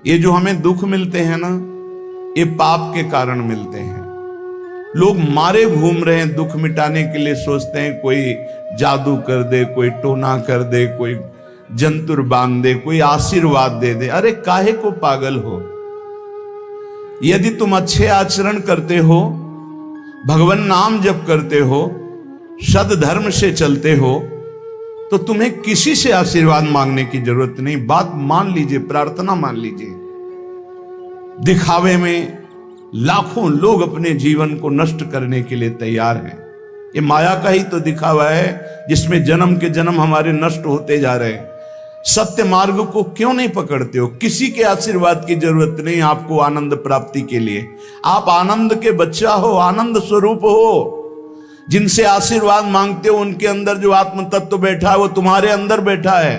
ये जो हमें दुख मिलते हैं ना, ये पाप के कारण मिलते हैं। लोग मारे घूम रहे हैं, दुख मिटाने के लिए सोचते हैं कोई जादू कर दे, कोई टोना कर दे, कोई जंतुर बांध दे, कोई आशीर्वाद दे दे। अरे काहे को पागल हो? यदि तुम अच्छे आचरण करते हो, भगवान नाम जप करते हो, सद्धर्म से चलते हो, तो तुम्हें किसी से आशीर्वाद मांगने की जरूरत नहीं। बात मान लीजिए, प्रार्थना मान लीजिए। दिखावे में लाखों लोग अपने जीवन को नष्ट करने के लिए तैयार हैं। ये माया का ही तो दिखावा है जिसमें जन्म के जन्म हमारे नष्ट होते जा रहे हैं। सत्य मार्ग को क्यों नहीं पकड़ते हो? किसी के आशीर्वाद की जरूरत नहीं आपको आनंद प्राप्ति के लिए। आप आनंद के बच्चा हो, आनंद स्वरूप हो। जिनसे आशीर्वाद मांगते हो उनके अंदर जो आत्म तत्व बैठा है वो तुम्हारे अंदर बैठा है।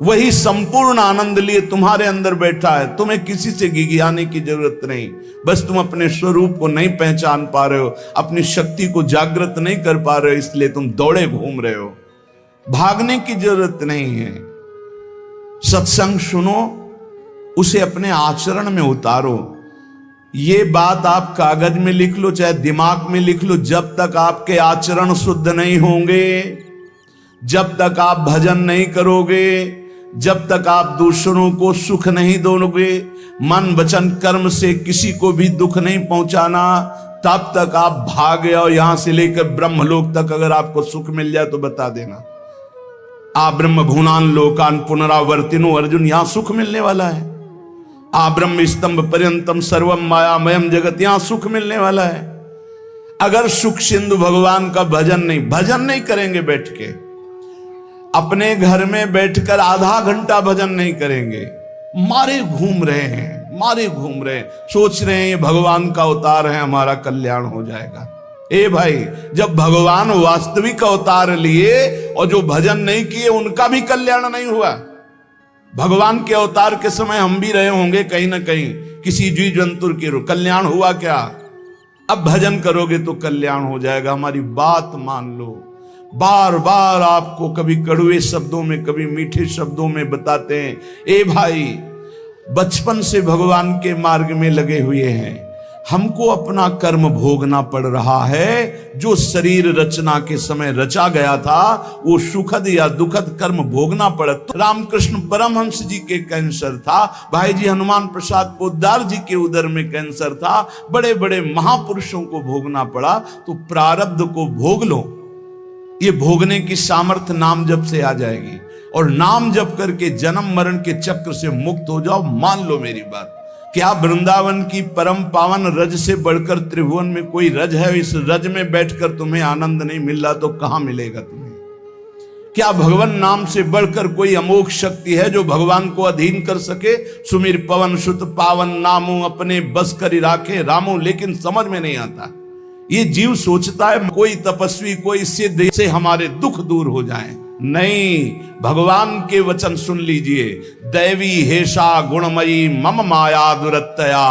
वही संपूर्ण आनंद लिए तुम्हारे अंदर बैठा है। तुम्हें किसी से गिगियाने की जरूरत नहीं। बस तुम अपने स्वरूप को नहीं पहचान पा रहे हो, अपनी शक्ति को जागृत नहीं कर पा रहे हो, इसलिए तुम दौड़े घूम रहे हो। भागने की जरूरत नहीं है। सत्संग सुनो, उसे अपने आचरण में उतारो। ये बात आप कागज में लिख लो, चाहे दिमाग में लिख लो। जब तक आपके आचरण शुद्ध नहीं होंगे, जब तक आप भजन नहीं करोगे, जब तक आप दूसरों को सुख नहीं दोगे, मन वचन कर्म से किसी को भी दुख नहीं पहुंचाना, तब तक आप भागे। और यहां से लेकर ब्रह्मलोक तक अगर आपको सुख मिल जाए तो बता देना। आ ब्रह्म भुवनान लोकान पुनरावर्तिनो, अर्जुन यहां सुख मिलने वाला है। आ ब्रह्म स्तंभ पर्यंतम सर्वम मायामयम जगत, यहां सुख मिलने वाला है। अगर सुख सिंधु भगवान का भजन नहीं करेंगे, बैठ के अपने घर में बैठकर आधा घंटा भजन नहीं करेंगे, मारे घूम रहे हैं, सोच रहे हैं ये भगवान का अवतार है, हमारा कल्याण हो जाएगा। ए भाई, जब भगवान वास्तविक अवतार लिए और जो भजन नहीं किए उनका भी कल्याण नहीं हुआ। भगवान के अवतार के समय हम भी रहे होंगे कहीं ना कहीं, किसी जीव जंतु के कल्याण हुआ क्या? अब भजन करोगे तो कल्याण हो जाएगा। हमारी बात मान लो। बार बार आपको कभी कड़वे शब्दों में, कभी मीठे शब्दों में बताते हैं, ए भाई, बचपन से भगवान के मार्ग में लगे हुए हैं, हमको अपना कर्म भोगना पड़ रहा है। जो शरीर रचना के समय रचा गया था वो सुखद या दुखद कर्म भोगना पड़ा। तो रामकृष्ण परमहंस जी के कैंसर था, भाई जी हनुमान प्रसाद पोद्दार जी के उदर में कैंसर था, बड़े बड़े महापुरुषों को भोगना पड़ा। तो प्रारब्ध को भोग लो। ये भोगने की सामर्थ्य नाम जप से आ जाएगी, और नाम जप करके जन्म मरण के चक्र से मुक्त हो जाओ। मान लो मेरी बात। क्या वृंदावन की परम पावन रज से बढ़कर त्रिभुवन में कोई रज है? इस रज में बैठकर तुम्हें आनंद नहीं मिल रहा तो कहां मिलेगा तुम्हें? क्या भगवान नाम से बढ़कर कोई अमोघ शक्ति है जो भगवान को अधीन कर सके? सुमिर पवन सुत पावन नामू अपने बस करी राखे रामू, लेकिन समझ में नहीं आता। ये जीव सोचता है कोई तपस्वी, कोई सिद्ध से हमारे दुख दूर हो जाए। नहीं, भगवान के वचन सुन लीजिए। दैवी हेषा गुणमयी मम माया दुरत्तया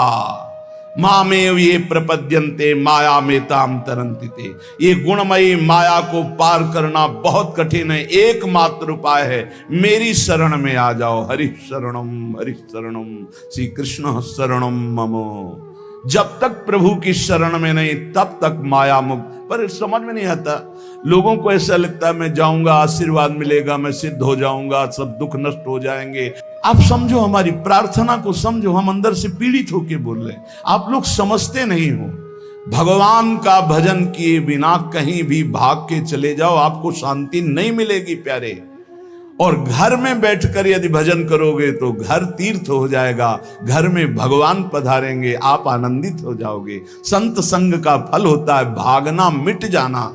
मामेव ये प्रपद्यन्ते माया में ताम तरन्ति। ये गुणमयी माया को पार करना बहुत कठिन है। एकमात्र उपाय है, मेरी शरण में आ जाओ। हरि शरणम श्री कृष्ण शरणम मम। जब तक प्रभु की शरण में नहीं तब तक माया मुक्त। पर समझ में नहीं आता, लोगों को ऐसा लगता है मैं जाऊंगा आशीर्वाद मिलेगा, मैं सिद्ध हो जाऊंगा, सब दुख नष्ट हो जाएंगे। आप समझो, हमारी प्रार्थना को समझो। हम अंदर से पीड़ित होकर बोल रहे हैं, आप लोग समझते नहीं हो। भगवान का भजन किए बिना कहीं भी भाग के चले जाओ, आपको शांति नहीं मिलेगी प्यारे। और घर में बैठकर यदि भजन करोगे तो घर तीर्थ हो जाएगा, घर में भगवान पधारेंगे, आप आनंदित हो जाओगे। संत संग का फल होता है भागना, मिट जाना।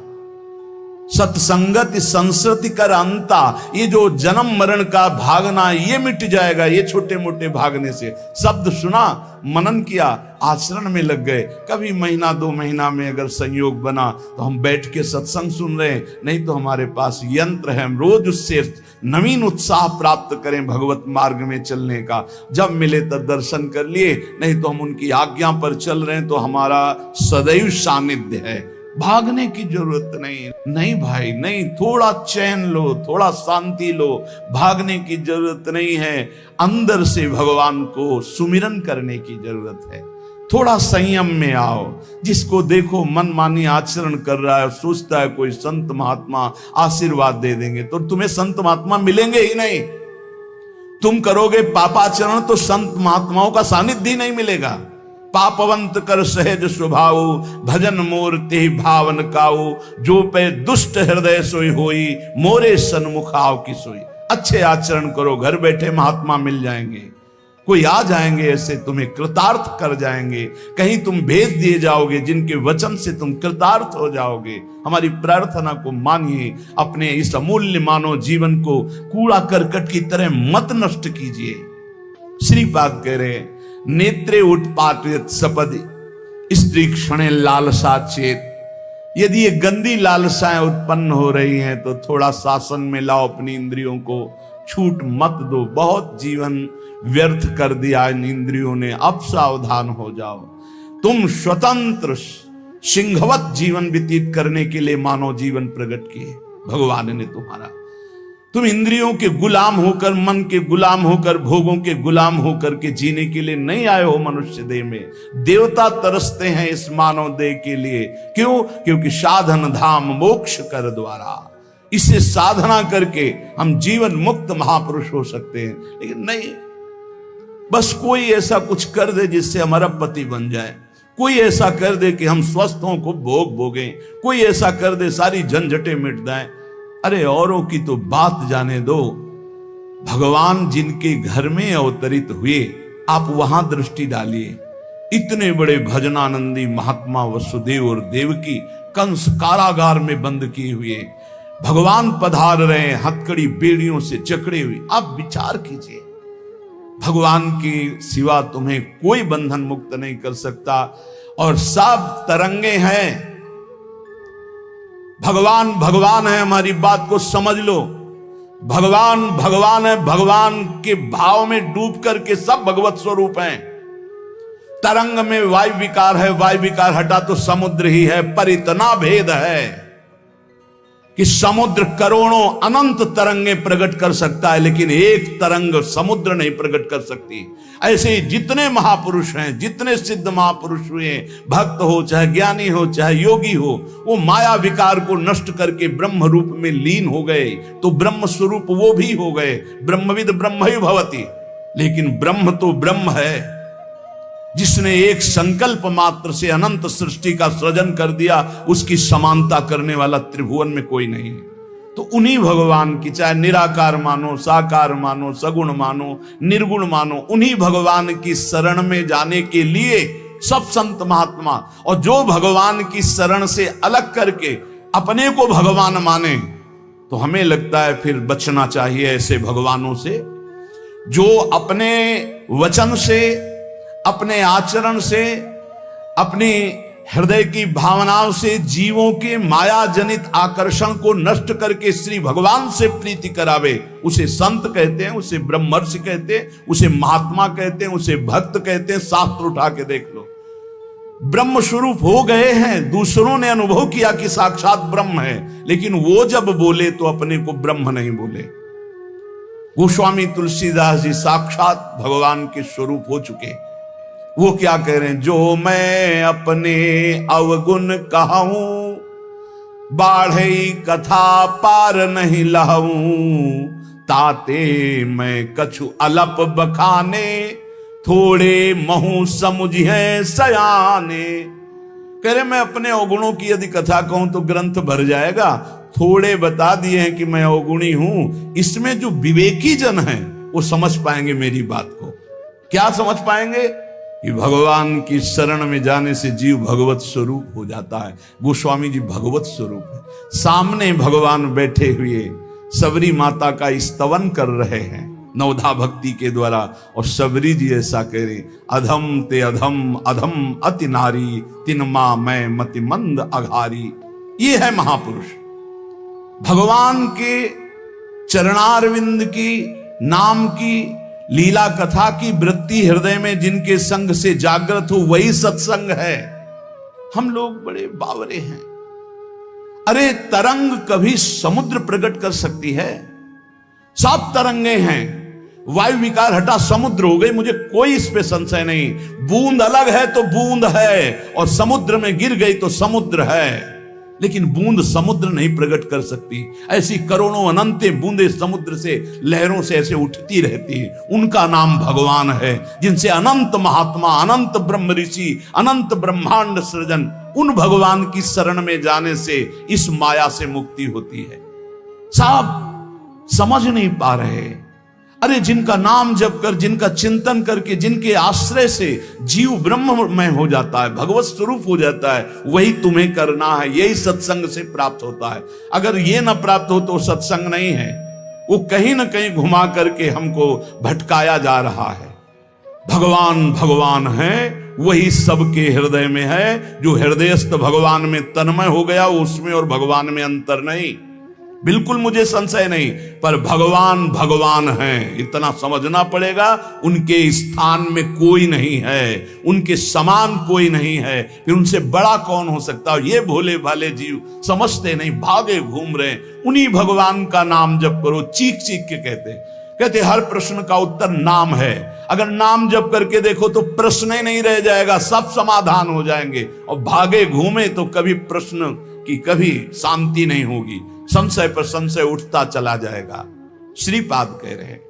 सत्संगत संस्कृति कर अंता, ये जो जन्म मरण का भागना ये मिट जाएगा। ये छोटे मोटे भागने से, शब्द सुना, मनन किया, आचरण में लग गए। कभी महीना 2 महीना में अगर संयोग बना तो हम बैठ के सत्संग सुन रहे हैं, नहीं तो हमारे पास यंत्र है, हम रोज उससे नवीन उत्साह प्राप्त करें भगवत मार्ग में चलने का। जब मिले तब दर्शन कर लिए, नहीं तो हम उनकी आज्ञा पर चल रहे हैं तो हमारा सदैव सानिध्य है। भागने की जरूरत नहीं। नहीं भाई नहीं, थोड़ा चैन लो, थोड़ा शांति लो, भागने की जरूरत नहीं है। अंदर से भगवान को सुमिरन करने की जरूरत है। थोड़ा संयम में आओ। जिसको देखो मनमानी आचरण कर रहा है, सोचता है कोई संत महात्मा आशीर्वाद दे देंगे, तो तुम्हें संत महात्मा मिलेंगे ही नहीं। तुम करोगे पापाचरण तो संत महात्माओं का सानिध्य नहीं मिलेगा। पापवंत कर सहज स्वभाव, भजन मूर्ति भावन काऊ, जो पे दुष्ट हृदय सोई होई, मोरे सन्मुख आओ की सोई। अच्छे आचरण करो, घर बैठे महात्मा मिल जाएंगे, कोई आ जाएंगे ऐसे तुम्हें कृतार्थ कर जाएंगे। कहीं तुम भेज दिए जाओगे जिनके वचन से तुम कृतार्थ हो जाओगे। हमारी प्रार्थना को मानिए, अपने इस अमूल्य मानव जीवन को कूड़ा करकट की तरह मत नष्ट कीजिए। श्रीपाद कह रहे, नेत्रे उत्पाटित सपदि स्त्री क्षणे लालसा चेत। यदि ये गंदी लालसाएं उत्पन्न हो रही हैं तो थोड़ा शासन में लाओ अपनी इंद्रियों को, छूट मत दो। बहुत जीवन व्यर्थ कर दिया इन इंद्रियों ने, अब सावधान हो जाओ। तुम स्वतंत्र सिंहवत जीवन व्यतीत करने के लिए मानव जीवन प्रकट किए भगवान ने तुम्हारा। तुम इंद्रियों के गुलाम होकर, मन के गुलाम होकर, भोगों के गुलाम होकर के जीने के लिए नहीं आए हो मनुष्य देह में। देवता तरसते हैं इस मानव देह के लिए। क्यों? क्योंकि साधन धाम मोक्ष कर द्वारा, इसे साधना करके हम जीवन मुक्त महापुरुष हो सकते हैं। लेकिन नहीं, बस कोई ऐसा कुछ कर दे जिससे हमारा पति बन जाए, कोई ऐसा कर दे कि हम स्वस्थों को भोग भोगें, कोई ऐसा कर दे सारी झंझटें मिट जाएं। अरे औरों की तो बात जाने दो, भगवान जिनके घर में अवतरित हुए आप वहां दृष्टि डालिए। इतने बड़े भजनानंदी महात्मा वसुदेव और देवकी कंस कारागार में बंद किए हुए भगवान पधार रहे हैं, हथकड़ी बेड़ियों से जकड़े हुए। आप विचार कीजिए, भगवान के सिवा तुम्हें कोई बंधन मुक्त नहीं कर सकता, और सब तरंगे हैं। भगवान भगवान है, हमारी बात को समझ लो। भगवान भगवान है, भगवान के भाव में डूब करके सब भगवत स्वरूप हैं। तरंग में वायु विकार है, वायु विकार हटा तो समुद्र ही है। पर इतना भेद है कि समुद्र करोड़ों अनंत तरंगे प्रकट कर सकता है, लेकिन एक तरंग समुद्र नहीं प्रकट कर सकती। ऐसे ही जितने महापुरुष हैं, जितने सिद्ध महापुरुष हुए, भक्त हो चाहे ज्ञानी हो चाहे योगी हो, वो माया विकार को नष्ट करके ब्रह्म रूप में लीन हो गए, तो ब्रह्म स्वरूप वो भी हो गए। ब्रह्मविद ब्रह्म ही भवति। लेकिन ब्रह्म तो ब्रह्म है, जिसने एक संकल्प मात्र से अनंत सृष्टि का सृजन कर दिया, उसकी समानता करने वाला त्रिभुवन में कोई नहीं है। तो उन्हीं भगवान की, चाहे निराकार मानो, साकार मानो, सगुण मानो, निर्गुण मानो, उन्हीं भगवान की शरण में जाने के लिए सब संत महात्मा, और जो भगवान की शरण से अलग करके अपने को भगवान माने, तो हमें लगता है फिर बचना चाहिए ऐसे भगवानों से, जो अपने वचन से, अपने आचरण से, अपनी हृदय की भावनाओं से जीवों के माया जनित आकर्षण को नष्ट करके श्री भगवान से प्रीति करावे। उसे संत कहते हैं, उसे ब्रह्मर्षि कहते हैं, उसे महात्मा कहते हैं, उसे भक्त कहते हैं। शास्त्र उठा के देख लो, ब्रह्म स्वरूप हो गए हैं। दूसरों ने अनुभव किया कि साक्षात ब्रह्म है, लेकिन वो जब बोले तो अपने को ब्रह्म नहीं बोले। गोस्वामी तुलसीदास जी साक्षात भगवान के स्वरूप हो चुके। वो क्या कह रहे हैं? जो मैं अपने अवगुण कहूं, बाढ़ई कथा पार नहीं लहूं, ताते मैं कछु अलप बखाने, थोड़े महू समुझे सयाने। कह रहे मैं अपने अवगुणों की यदि कथा कहूं तो ग्रंथ भर जाएगा। थोड़े बता दिए हैं कि मैं अवगुणी हूं, इसमें जो विवेकी जन हैं वो समझ पाएंगे मेरी बात को। क्या समझ पाएंगे? कि भगवान की शरण में जाने से जीव भगवत स्वरूप हो जाता है। गोस्वामी जी भगवत स्वरूप है। सामने भगवान बैठे हुए सबरी माता का स्तवन कर रहे हैं नवधा भक्ति के द्वारा, और सबरी जी ऐसा कह रहे, अधम ते अधम अधम अति नारी, तिनमा मैं मति मंद अघारी। ये है महापुरुष, भगवान के चरणारविंद की नाम की लीला कथा की वृत्ति हृदय में जिनके संग से जागृत हो, वही सत्संग है। हम लोग बड़े बावरे हैं, अरे तरंग कभी समुद्र प्रकट कर सकती है? सब तरंगे हैं, वायु विकार हटा समुद्र हो गई, मुझे कोई इस पे संशय नहीं। बूंद अलग है तो बूंद है, और समुद्र में गिर गई तो समुद्र है, लेकिन बूंद समुद्र नहीं प्रकट कर सकती। ऐसी करोड़ों अनंत बूंदे समुद्र से, लहरों से ऐसे उठती रहती है, उनका नाम भगवान है, जिनसे अनंत महात्मा, अनंत ब्रह्म ऋषि, अनंत ब्रह्मांड सृजन, उन भगवान की शरण में जाने से इस माया से मुक्ति होती है। साहब समझ नहीं पा रहे। अरे जिनका नाम जप कर, जिनका चिंतन करके, जिनके आश्रय से जीव ब्रह्ममय हो जाता है, भगवत स्वरूप हो जाता है, वही तुम्हें करना है। यही सत्संग से प्राप्त होता है। अगर ये ना प्राप्त हो तो सत्संग नहीं है, वो कहीं ना कहीं घुमा करके हमको भटकाया जा रहा है। भगवान भगवान है, वही सबके हृदय में है। जो हृदयस्थ भगवान में तन्मय हो गया, उसमें और भगवान में अंतर नहीं, बिल्कुल मुझे संशय नहीं। पर भगवान भगवान हैं, इतना समझना पड़ेगा। उनके स्थान में कोई नहीं है, उनके समान कोई नहीं है, फिर उनसे बड़ा कौन हो सकता है? ये भोले भाले जीव समझते नहीं, भागे घूम रहे। उन्हीं भगवान का नाम जप करो, चीख चीख के कहते हर प्रश्न का उत्तर नाम है। अगर नाम जप करके देखो तो प्रश्न ही नहीं रह जाएगा, सब समाधान हो जाएंगे। और भागे घूमे तो कभी प्रश्न की कभी शांति नहीं होगी, संशय पर संशय उठता चला जाएगा। श्रीपाद कह रहे हैं,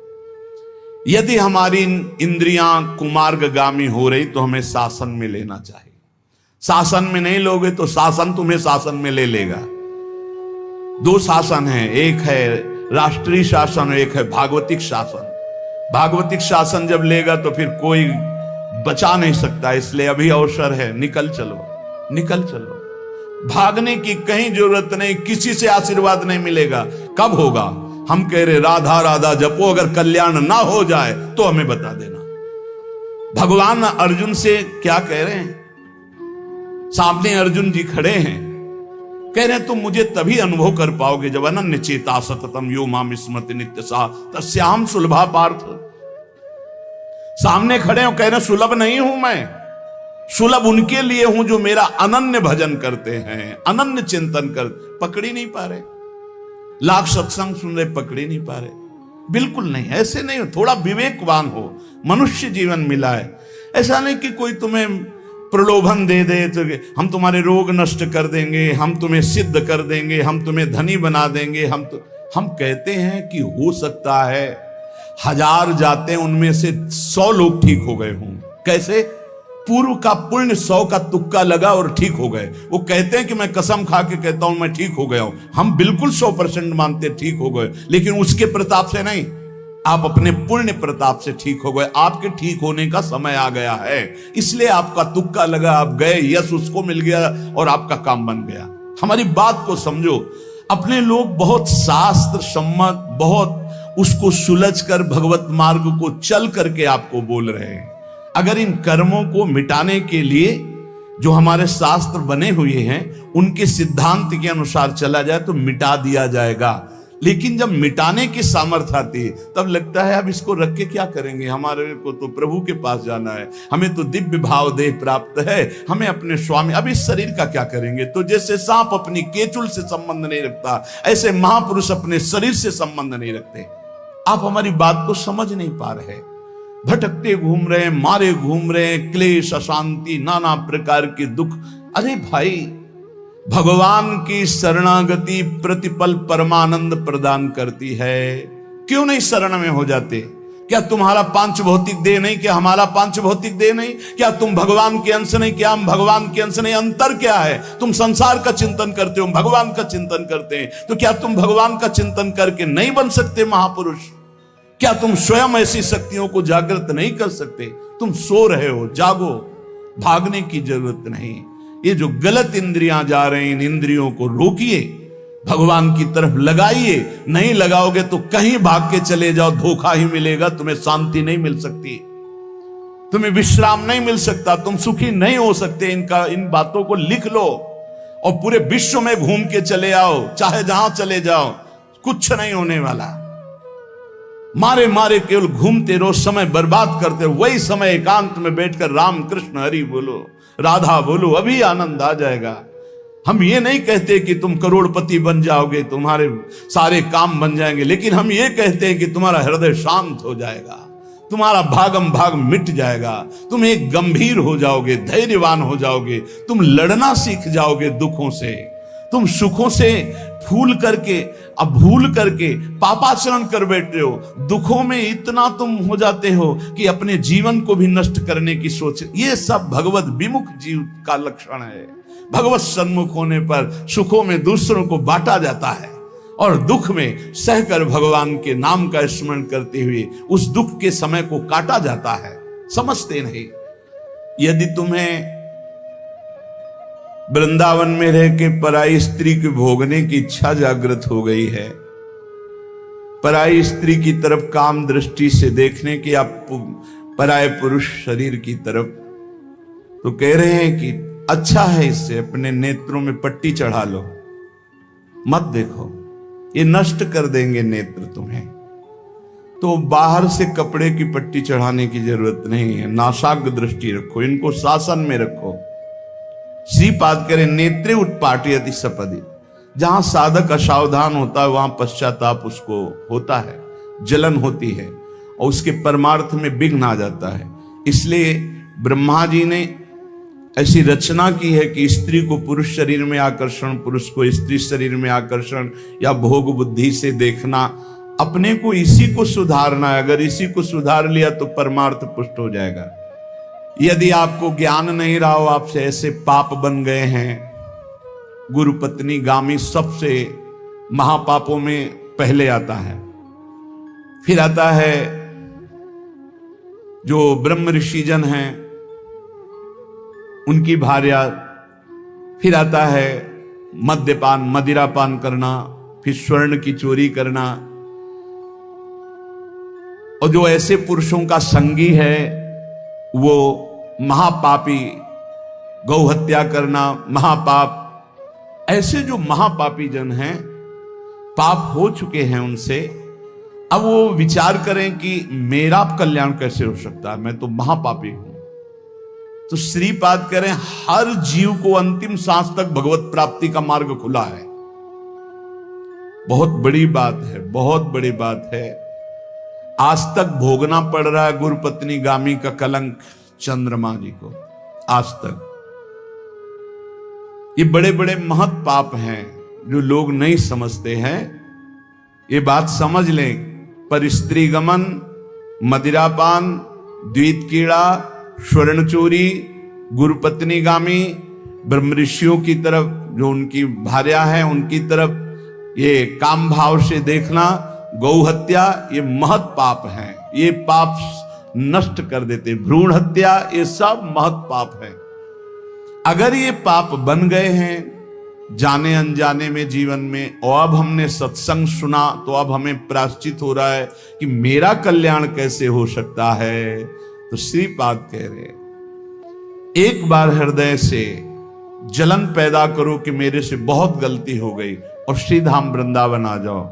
यदि हमारी इंद्रियां कुमार्गगामी हो रही तो हमें शासन में लेना चाहिए। शासन में नहीं लोगे तो शासन तुम्हें शासन में ले लेगा। दो शासन है, एक है राष्ट्रीय शासन, एक है भागवतिक शासन। भागवतिक शासन जब लेगा तो फिर कोई बचा नहीं सकता, इसलिए अभी अवसर है, निकल चलो, निकल चलो। भागने की कहीं जरूरत नहीं, किसी से आशीर्वाद नहीं मिलेगा। कब होगा? हम कह रहे राधा राधा जपो, अगर कल्याण ना हो जाए तो हमें बता देना। भगवान अर्जुन से क्या कह रहे हैं? सामने अर्जुन जी खड़े हैं, कह रहे हैं तुम मुझे तभी अनुभव कर पाओगे जब अनन्य चेता सततम यो माम स्मृति नित्य सा तस्याम सुलभा पार्थ। सामने खड़े हो, कह रहे सुलभ नहीं हूं मैं, सुलभ उनके लिए हूं जो मेरा अनन्य भजन करते हैं, अनन्य चिंतन कर। पकड़ी नहीं पा रहे, लाख सत्संग सुन रहे, पकड़ी नहीं पा रहे, बिल्कुल नहीं। ऐसे नहीं हो, थोड़ा विवेकवान हो। मनुष्य जीवन मिला है, ऐसा नहीं कि कोई तुम्हें प्रलोभन दे दे तो हम तुम्हारे रोग नष्ट कर देंगे, हम तुम्हें सिद्ध कर देंगे, हम तुम्हें धनी बना देंगे। हम कहते हैं कि हो सकता है 1000 जाते उनमें से 100 लोग ठीक हो गए हों। कैसे? पूर्व का पुण्य 100 का तुक्का लगा और ठीक हो गए। वो कहते हैं कि मैं कसम खा के कहता हूं मैं ठीक हो गया हूं। हम बिल्कुल 100% मानते ठीक हो गए, लेकिन उसके प्रताप से नहीं, आप अपने पुण्य प्रताप से ठीक हो गए। आपके ठीक होने का समय आ गया है, इसलिए आपका तुक्का लगा, आप गए, यश उसको मिल गया और आपका काम बन गया। हमारी बात को समझो। अपने लोग बहुत शास्त्र सम्मत, बहुत उसको सुलझ कर भगवत मार्ग को चल करके आपको बोल रहे हैं। अगर इन कर्मों को मिटाने के लिए जो हमारे शास्त्र बने हुए हैं उनके सिद्धांत के अनुसार चला जाए तो मिटा दिया जाएगा। लेकिन जब मिटाने की सामर्थ्य आती है तब लगता है अब इसको रख के क्या करेंगे, हमारे को तो प्रभु के पास जाना है, हमें तो दिव्य भाव देह प्राप्त है, हमें अपने स्वामी, अब इस शरीर का क्या करेंगे। तो जैसे सांप अपनी केचुल से संबंध नहीं रखता, ऐसे महापुरुष अपने शरीर से संबंध नहीं रखते। आप हमारी बात को समझ नहीं पा रहे, भटकते घूम रहे हैं, मारे घूम रहे हैं, क्लेश, अशांति, नाना प्रकार के दुख। अरे भाई, भगवान की शरणागति प्रतिपल परमानंद प्रदान करती है। क्यों नहीं शरण में हो जाते? क्या तुम्हारा पांच भौतिक देह नहीं? क्या हमारा पांच भौतिक देह नहीं? क्या तुम भगवान के अंश नहीं? क्या हम भगवान के अंश नहीं? अंतर क्या है? तुम संसार का चिंतन करते हो, भगवान का चिंतन करते हैं, तो क्या तुम भगवान का चिंतन करके नहीं बन सकते महापुरुष? क्या तुम स्वयं ऐसी शक्तियों को जागृत नहीं कर सकते? तुम सो रहे हो, जागो, भागने की जरूरत नहीं। ये जो गलत इंद्रियां जा रही हैं, इन इंद्रियों को रोकिए, भगवान की तरफ लगाइए। नहीं लगाओगे तो कहीं भाग के चले जाओ, धोखा ही मिलेगा, तुम्हें शांति नहीं मिल सकती, तुम्हें विश्राम नहीं मिल सकता, तुम सुखी नहीं हो सकते। इन बातों को लिख लो और पूरे विश्व में घूम के चले आओ, चाहे जहां चले जाओ, कुछ नहीं होने वाला। मारे मारे केवल घूमते रहो, समय बर्बाद करते रहो। वही समय एकांत में बैठकर राम कृष्ण हरि बोलो, राधा बोलो, अभी आनंद आ जाएगा। हम ये नहीं कहते कि तुम करोड़पति बन जाओगे, तुम्हारे सारे काम बन जाएंगे, लेकिन हम ये कहते हैं कि तुम्हारा हृदय शांत हो जाएगा, तुम्हारा भागम भाग मिट जाएगा, तुम एक गंभीर हो जाओगे, धैर्यवान हो जाओगे, तुम लड़ना सीख जाओगे दुखों से, तुम सुखों से भूल करके पापाचरण कर बैठे हो, दुखों में इतना तुम हो जाते हो कि अपने जीवन को भी नष्ट करने की सोच। ये सब भगवत विमुख जीव का लक्षण है। भगवत सन्मुख होने पर सुखों में दूसरों को बांटा जाता है और दुख में सहकर भगवान के नाम का स्मरण करते हुए उस दुख के समय को काटा जाता है। समझते नहीं। यदि तुम्हें वृंदावन में रह के पराई स्त्री के भोगने की इच्छा जागृत हो गई है, पराई स्त्री की तरफ काम दृष्टि से देखने की, आप पराय पुरुष शरीर की तरफ, तो कह रहे हैं कि अच्छा है, इससे अपने नेत्रों में पट्टी चढ़ा लो, मत देखो, ये नष्ट कर देंगे नेत्र तुम्हें। तो बाहर से कपड़े की पट्टी चढ़ाने की जरूरत नहीं है, नासाग्र दृष्टि रखो, इनको शासन में रखो। श्रीपाद करें नेत्रे उत्पाटयति सपदि, जहां साधक असावधान होता है वहां पश्चाताप उसको होता है, जलन होती है और उसके परमार्थ में विघ्न आ जाता है। इसलिए ब्रह्मा जी ने ऐसी रचना की है कि स्त्री को पुरुष शरीर में आकर्षण, पुरुष को स्त्री शरीर में आकर्षण या भोग बुद्धि से देखना, अपने को इसी को सुधारना है। अगर इसी को सुधार लिया तो परमार्थ पुष्ट हो जाएगा। यदि आपको ज्ञान नहीं रहा हो, आपसे ऐसे पाप बन गए हैं, गुरु पत्नी गामी सबसे महापापों में पहले आता है, फिर आता है जो ब्रह्म ऋषिजन हैं उनकी भार्या, फिर आता है मद्यपान मदिरापान करना, फिर स्वर्ण की चोरी करना, और जो ऐसे पुरुषों का संगी है वो महापापी, गौ हत्या करना महापाप। ऐसे जो महापापी जन हैं, पाप हो चुके हैं उनसे, अब वो विचार करें कि मेरा कल्याण कैसे हो सकता है, मैं तो महापापी हूं। तो श्रीपाद करें हर जीव को अंतिम सांस तक भगवत प्राप्ति का मार्ग खुला है। बहुत बड़ी बात है, बहुत बड़ी बात है। आज तक भोगना पड़ रहा है गुरु पत्नी गामी का कलंक चंद्रमा जी को, आज तक। ये बड़े बड़े महत पाप हैं जो लोग नहीं समझते हैं। ये बात समझ लें, पर स्त्री गमन, मदिरापान, द्वैत कीड़ा, स्वर्ण चोरी, गुरु पत्नी गामी, ब्रह्म ऋषियों की तरफ जो उनकी भार्या है उनकी तरफ ये काम भाव से देखना, गौ हत्या, ये महत पाप है। ये पाप नष्ट कर देते। भ्रूण हत्या, ये सब महत पाप है। अगर ये पाप बन गए हैं जाने अनजाने में जीवन में, और अब हमने सत्संग सुना तो अब हमें प्रायश्चित हो रहा है कि मेरा कल्याण कैसे हो सकता है। तो श्रीपाद कह रहे एक बार हृदय से जलन पैदा करो कि मेरे से बहुत गलती हो गई, और श्रीधाम वृंदावन आ जाओ।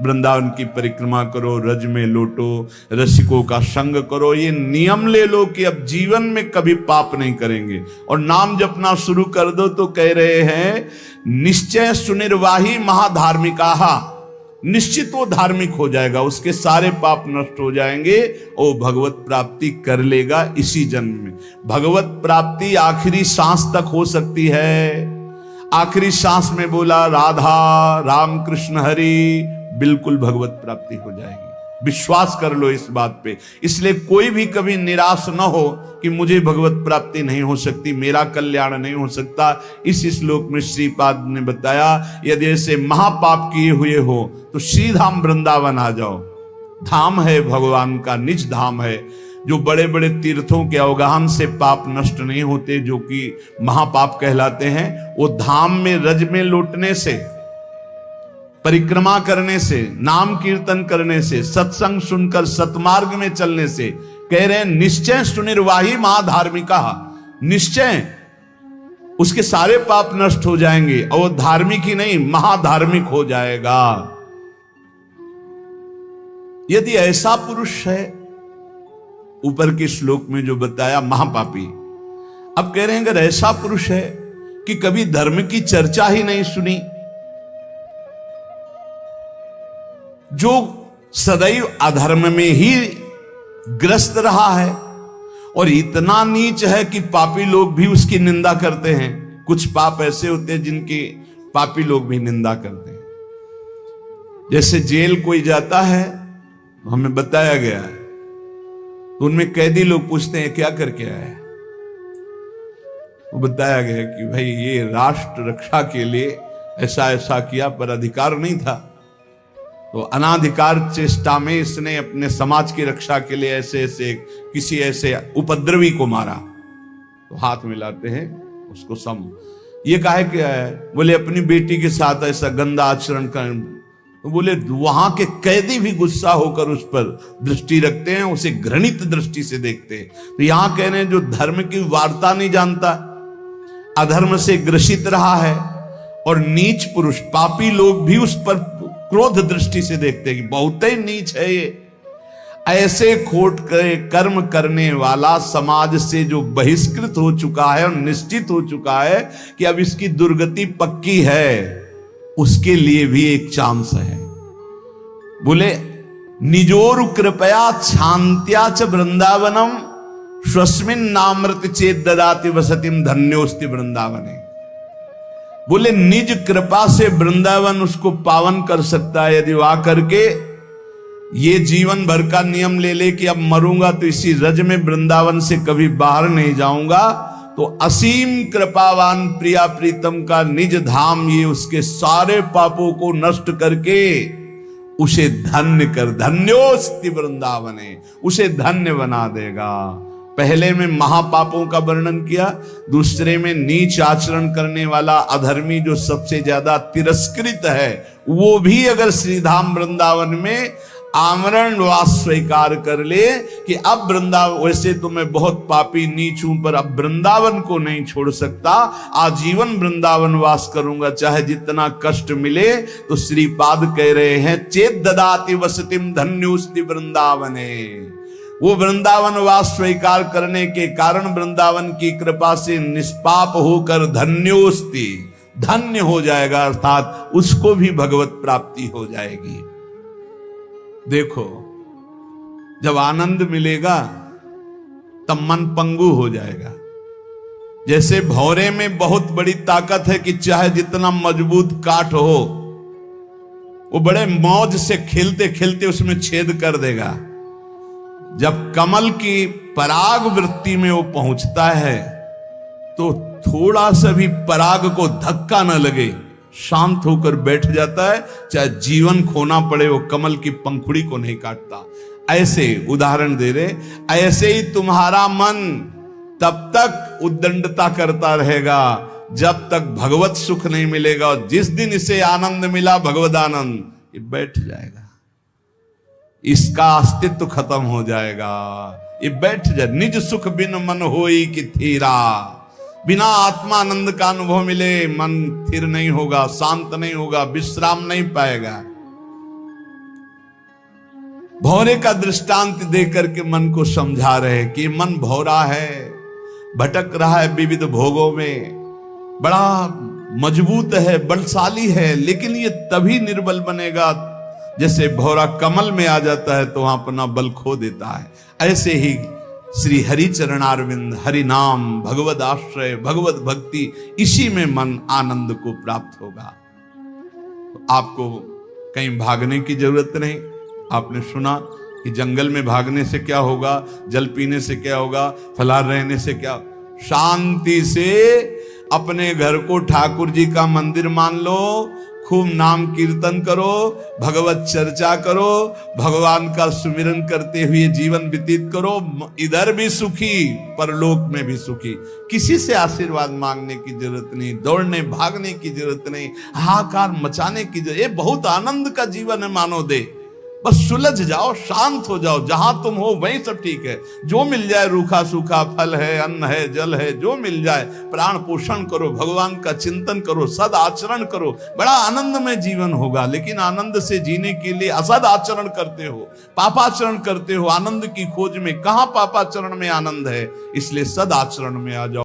वृंदावन की परिक्रमा करो, रज में लौटो, रसिकों का संग करो। ये नियम ले लो कि अब जीवन में कभी पाप नहीं करेंगे, और नाम जपना शुरू कर दो। तो कह रहे हैं निश्चय सुनिर्वाही महाधार्मिका, निश्चित वो धार्मिक हो जाएगा, उसके सारे पाप नष्ट हो जाएंगे और भगवत प्राप्ति कर लेगा इसी जन्म में। भगवत प्राप्ति आखिरी सांस तक हो सकती है। आखिरी सांस में बोला राधा राम कृष्ण हरि, बिल्कुल भगवत प्राप्ति हो जाएगी। विश्वास कर लो इस बात पे। इसलिए कोई भी कभी निराश न हो कि मुझे भगवत प्राप्ति नहीं हो सकती, मेरा कल्याण नहीं हो सकता। इस श्लोक में श्रीपाद ने बताया यदि ऐसे महापाप किए हुए हो तो श्रीधाम वृंदावन आ जाओ। धाम है भगवान का, निज धाम है। जो बड़े बड़े तीर्थों के अवगाहन से पाप नष्ट नहीं होते, जो कि महापाप कहलाते हैं, वो धाम में रज में लौटने से, परिक्रमा करने से, नाम कीर्तन करने से, सत्संग सुनकर सतमार्ग में चलने से, कह रहे हैं निश्चय सुनिर्वाही महाधार्मिका, निश्चय उसके सारे पाप नष्ट हो जाएंगे और वो धार्मिक ही नहीं महाधार्मिक हो जाएगा। यदि ऐसा पुरुष है, ऊपर के श्लोक में जो बताया महापापी, अब कह रहे हैं अगर ऐसा पुरुष है कि कभी धर्म की चर्चा ही नहीं सुनी, जो सदैव अधर्म में ही ग्रस्त रहा है और इतना नीच है कि पापी लोग भी उसकी निंदा करते हैं। कुछ पाप ऐसे होते हैं जिनकी पापी लोग भी निंदा करते हैं। जैसे जेल कोई जाता है, हमें बताया गया है, तो उनमें कैदी लोग पूछते हैं क्या करके आए, वो बताया गया कि भाई ये राष्ट्र रक्षा के लिए ऐसा ऐसा किया, पर अधिकार नहीं था, तो अनाधिकार चेष्टा में इसने अपने समाज की रक्षा के लिए ऐसे ऐसे किसी ऐसे उपद्रवी को मारा। तो हाथ मिलाते हैं उसको सम, ये काहे क्या है, बोले अपनी बेटी के साथ ऐसा गंदा आचरण कर। तो बोले वहां के कैदी भी गुस्सा होकर उस पर दृष्टि रखते हैं, उसे घृणित दृष्टि से देखते हैं। तो यहां कह रहे हैं जो धर्म की वार्ता नहीं जानता, अधर्म से ग्रसित रहा है, और नीच पुरुष पापी लोग भी उस पर क्रोध दृष्टि से देखते हैं कि बहुत ही नीच है ये। ऐसे खोट कर्म करने वाला समाज से जो बहिष्कृत हो चुका है और निश्चित हो चुका है कि अब इसकी दुर्गति पक्की है, उसके लिए भी एक चांस है। बोले निजोरु कृपया शांत्या च वृंदावनम स्वस्मिन नामृत चेत ददाति वसतिम धन्योस्ति वृंदावने। बोले निज कृपा से वृंदावन उसको पावन कर सकता है यदि वह करके ये जीवन भर का नियम ले ले कि अब मरूंगा तो इसी रज में वृंदावन से कभी बाहर नहीं जाऊंगा, तो असीम कृपावान प्रिया प्रीतम का निज धाम ये उसके सारे पापों को नष्ट करके उसे धन्य कर, धन्योस्ति वृंदावने, उसे धन्य बना देगा। पहले में महापापों का वर्णन किया, दूसरे में नीच आचरण करने वाला अधर्मी जो सबसे ज्यादा तिरस्कृत है, वो भी अगर श्रीधाम वृंदावन में आमरण वास स्वीकार कर ले कि अब वृंदावन, वैसे तो मैं बहुत पापी नीच हूं पर अब वृंदावन को नहीं छोड़ सकता, आजीवन वृंदावन वास करूंगा चाहे जितना कष्ट मिले, तो श्रीपाद कह रहे हैं चेत ददाति वसतिम धन्योस्ति वृंदावने। वो वृंदावन वास स्वीकार करने के कारण वृंदावन की कृपा से निष्पाप होकर धन्योस्ति, धन्य हो जाएगा, अर्थात उसको भी भगवत प्राप्ति हो जाएगी। देखो जब आनंद मिलेगा तब मन पंगु हो जाएगा। जैसे भौरे में बहुत बड़ी ताकत है कि चाहे जितना मजबूत काठ हो, वो बड़े मौज से खेलते खेलते उसमें छेद कर देगा। जब कमल की पराग वृत्ति में वो पहुंचता है तो थोड़ा सा भी पराग को धक्का न लगे, शांत होकर बैठ जाता है, चाहे जीवन खोना पड़े वो कमल की पंखुड़ी को नहीं काटता। ऐसे उदाहरण दे रहे, ऐसे ही तुम्हारा मन तब तक उद्दंडता करता रहेगा जब तक भगवत सुख नहीं मिलेगा, और जिस दिन इसे आनंद मिला भगवद आनंद, ये बैठ जाएगा, इसका अस्तित्व खत्म हो जाएगा, ये बैठ जाए। निज सुख बिन मन होई कि थीरा, बिना आत्मानंद का अनुभव मिले मन स्थिर नहीं होगा, शांत नहीं होगा, विश्राम नहीं पाएगा। भौरे का दृष्टांत देकर के मन को समझा रहे कि मन भौरा है, भटक रहा है विविध भोगों में, बड़ा मजबूत है, बलशाली है, लेकिन ये तभी निर्बल बनेगा जैसे भौरा कमल में आ जाता है तो वहां अपना बल खो देता है। ऐसे ही श्री हरि चरणारविंद, हरि नाम, भगवद आश्रय, भगवत भक्ति, इसी में मन आनंद को प्राप्त होगा। तो आपको कहीं भागने की जरूरत नहीं। आपने सुना कि जंगल में भागने से क्या होगा, जल पीने से क्या होगा, फलाहार रहने से क्या, शांति से अपने घर को ठाकुर जी का मंदिर मान लो, खूब नाम कीर्तन करो, भगवत चर्चा करो, भगवान का सुमिरन करते हुए जीवन व्यतीत करो, इधर भी सुखी परलोक में भी सुखी। किसी से आशीर्वाद मांगने की जरूरत नहीं, दौड़ने भागने की जरूरत नहीं, हाहाकार मचाने की जरूरत, ये बहुत आनंद का जीवन है मानो दे। बस सुलझ जाओ, शांत हो जाओ, जहां तुम हो वहीं सब ठीक है। जो मिल जाए, रूखा सूखा फल है, अन्न है, जल है, जो मिल जाए प्राण पोषण करो, भगवान का चिंतन करो, सद आचरण करो, बड़ा आनंद में जीवन होगा। लेकिन आनंद से जीने के लिए असद आचरण करते हो, पापाचरण करते हो, आनंद की खोज में, कहां पापाचरण में आनंद है, इसलिए सद आचरण में आ जाओ।